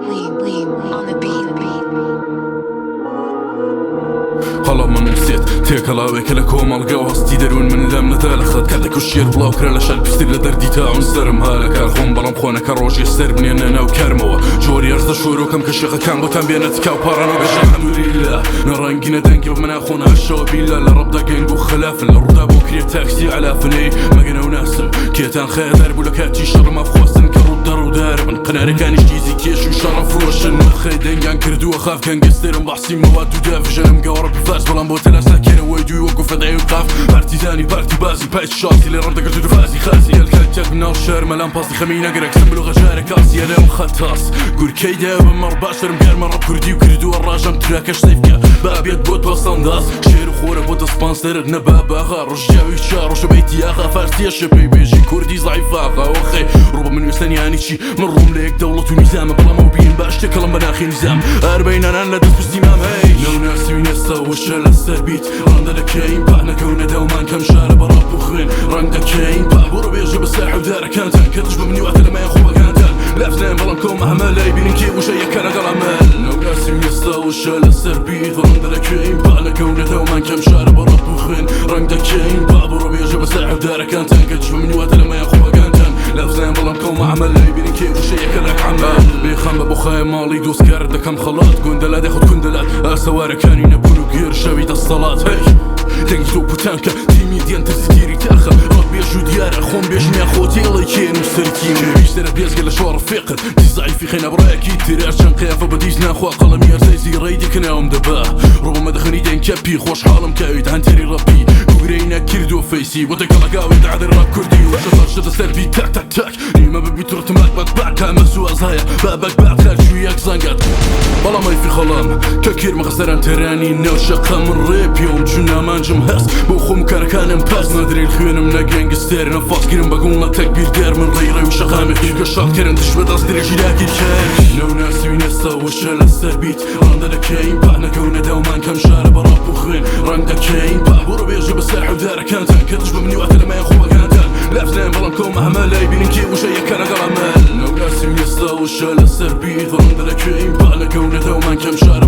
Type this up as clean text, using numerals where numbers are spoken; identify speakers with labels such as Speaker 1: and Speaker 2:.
Speaker 1: Lean on the beat.
Speaker 2: خلا من نسيت تيكلا ويكلا كوما القواص تيدرون من لام نتالخد كاتك وشير بلاو كرا لشال بستير لدردي تاعون سرم هالك الخون بلام خونا كروج يستر بني انا وكرموا جوري ارز شورو كم كشيخ كان بوتان بينات كاو بارانو بش الحمد لله نرانجينا دنجي ومن اخونا الشو بيلا لرب دا جنجو خلاف الردا بوكري تاكسي على فني ما قنا وناسم كيتان خيدر بولكاتي شرم افخوسن كرودر ودار من قناري كان يجيزي كيش وشرف روشن خيدن كان كردو خاف كان قستر بحسي مواد ودافج انا مقورب فاز بلان بوتلا ساكن ويدو يوقف ادعي وقاف بارتيزاني بارتي بازي بايت شاطي اللي رد قلت فازي خاسي الكلتك من الشهر ملان باصي خمينا قرك سملو غجارك كاسي انا وخطاس قول كيدا بمر باشر مقار مرة كردي وكردو الراجم تراكش سيفكا بابيت بوت بصنداس شير وخورة بوت سبانسر نبابا غار رجاوي شار وشبيتي اخا فارسي شبي بيجي كردي ضعيف اخا وخي ربا من يسلني يعني شي من روم ليك دولة ونظام بلا موبين باش تكلم بناخي نظام 40 انا ندس باستمام هاي لو ناسي ونسا وشال السربيت راندا لكاين بعنا كونا دوما كم شارب راب وخين راندا كاين بابورو بيجي بالساحة ودارا كانتان كتجب مني وقت لما يخوة كانتان لافزان بلانكم عمال لايبين نكي وشي كان قلمال لو ناسي ونسا وشال السربيت راندا لكاين بعنا كونا دوما كم شارب راب وخين راندا كاين بابورو بيجي بالساحة ودارا كانتان كتجب مني وقت لما يخوة كانتان لافزان بلانكم عمال لايبين نكي وشي كان عمال بيخام ببخاي مالي دوس كارد كم خلاط كوندلا داخد كوندلات اسوار كاني نبولو غير شاوي الصلاة هاي تنجدو بوتانكا تيمي ديان تسكيري تاخا ربي يجو ديار اخون بيجني اخوتي الله يكين مسترتين بيشترى بيز قال شوار فقر تزعي في خينا براكي تراش شنقيافة بديزنا اخوا قلم يرزي ريدي كناهم دباه ربما دخني دين كابي خوش حالم كايد هانتري ربي كورينا كيردو فيسي وتكلا قاوي دعد الراب كردي وشطر شد سلبي تاك تاك تاك نيما ببي ترت ماك باك مسوا زايا بابك بعد خارج وياك زنقات والله ما في خلام ككير مخسران تراني نو شقة من ريب يوم جنا ما نجم هرس بوخم كاركان مباس ندري الخيون منا جانجستير نفاس كيرم بقولنا تكبير دار من ريري وشقامي خير قشاق كيرن تشبت اصدري جيلاكي الكاش لو ناسي ونسا وشال السربيت راندا لكاين بعنا كونا دوما كم شارب راب وخين راندا كاين بابورو بيجي بالساحة ودارا كانتان كتجب مني وقت لما يخوة كانتان لافزان بلانكم عمال لايبين نكي وشي كان قلمال لو ناسي ونسا وشال السربيت راندا لكاين بعنا كونا دوما كم شارب